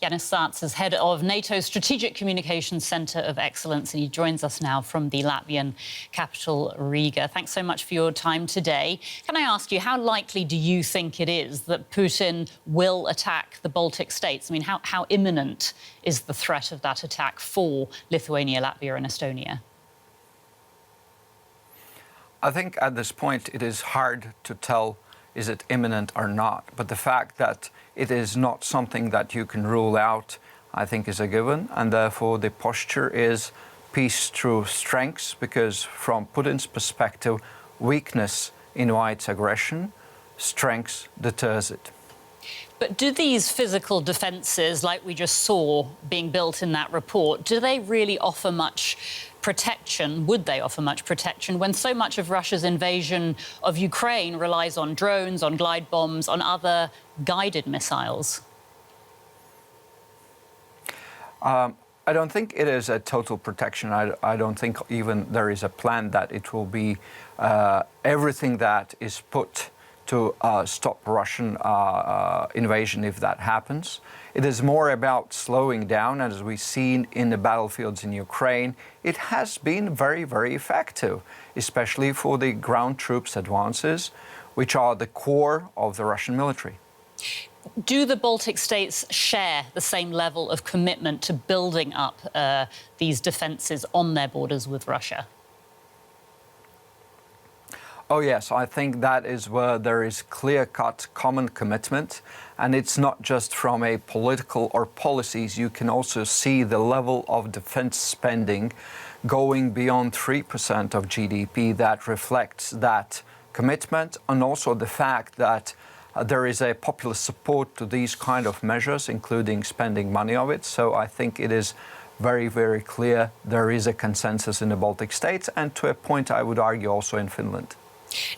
Jānis Sārts is head of NATO's Strategic Communications Centre of Excellence, and he joins us now from the Latvian capital, Riga. Thanks so much for your time today. Can I ask you, how likely do you think it is that Putin will attack the Baltic states? I mean, how imminent is the threat of that attack for Lithuania, Latvia and Estonia? I think at this point it is hard to tell is it imminent or not. But the fact that it is not something that you can rule out, I think, is a given. And therefore, the posture is peace through strength, because from Putin's perspective, weakness invites aggression, strength deters it. But do these physical defences, like we just saw being built in that report, do they really offer much protection? Would they offer much protection when so much of Russia's invasion of Ukraine relies on drones, on glide bombs, on other guided missiles? I don't think it is a total protection. I don't think even there is a plan that it will be everything that is put to stop Russian invasion if that happens. It is more about slowing down, and as we've seen in the battlefields in Ukraine, it has been very, very effective, especially for the ground troops advances, which are the core of the Russian military. Do the Baltic states share the same level of commitment to building up these defences on their borders with Russia? Oh, yes, I think that is where there is clear-cut common commitment. And it's not just from a political or policies. You can also see the level of defense spending going beyond 3% of GDP that reflects that commitment, and also the fact that there is a popular support to these kind of measures, including spending money of it. So I think it is very, very clear there is a consensus in the Baltic states, and to a point, I would argue, also in Finland.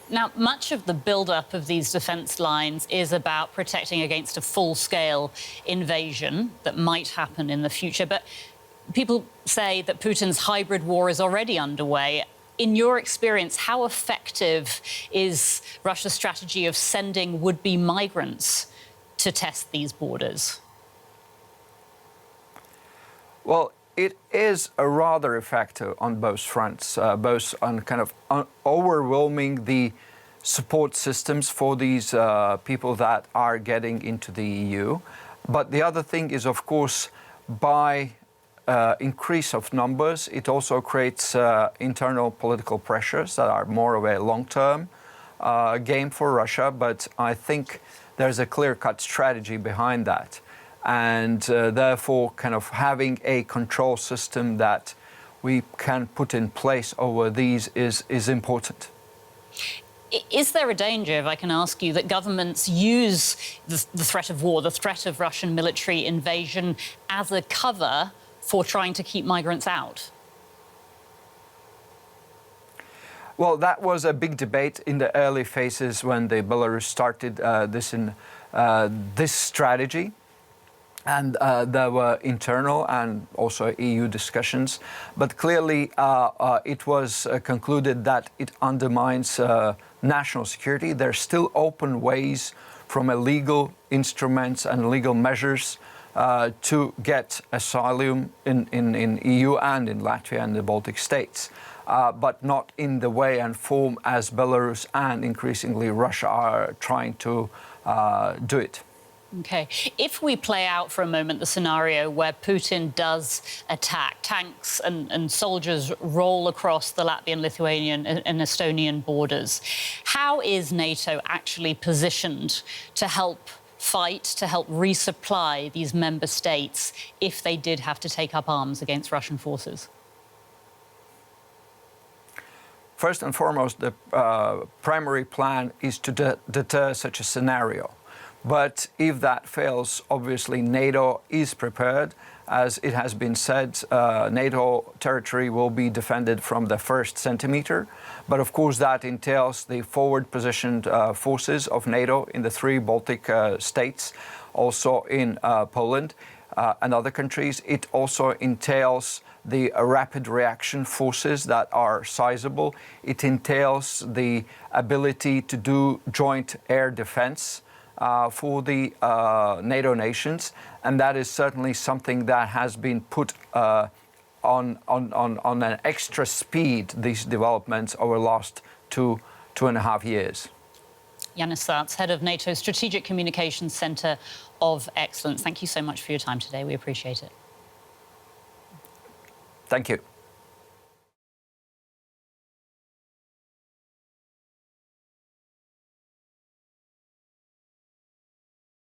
Now, much of the build-up of these defence lines is about protecting against a full-scale invasion that might happen in the future. But people say that Putin's hybrid war is already underway. In your experience, how effective is Russia's strategy of sending would-be migrants to test these borders? Well, it is a rather effective on both fronts, both on kind of overwhelming the support systems for these people that are getting into the EU. But the other thing is, of course, by increase of numbers, it also creates internal political pressures that are more of a long-term game for Russia. But I think there's a clear-cut strategy behind that. And therefore, kind of having a control system that we can put in place over these is important. Is there a danger, if I can ask you, that governments use the threat of war, the threat of Russian military invasion, as a cover for trying to keep migrants out? Well, that was a big debate in the early phases when the Belarus started this strategy. And there were internal and also EU discussions. But clearly, it was concluded that it undermines national security. There's still open ways from legal instruments and legal measures to get asylum in EU and in Latvia and the Baltic states, but not in the way and form as Belarus and increasingly Russia are trying to do it. OK. If we play out for a moment the scenario where Putin does attack, tanks and soldiers roll across the Latvian, Lithuanian and Estonian borders, how is NATO actually positioned to help fight, to help resupply these member states if they did have to take up arms against Russian forces? First and foremost, the primary plan is to deter such a scenario. But if that fails, obviously NATO is prepared. As it has been said, NATO territory will be defended from the first centimeter. But of course, that entails the forward-positioned forces of NATO in the 3 Baltic states, also in Poland and other countries. It also entails the rapid reaction forces that are sizable. It entails the ability to do joint air defense for the NATO nations, and that is certainly something that has been put on an extra speed, these developments over the last 2.5 years. Jānis Sārts, head of NATO's Strategic Communications Centre of Excellence. Thank you so much for your time today. We appreciate it. Thank you.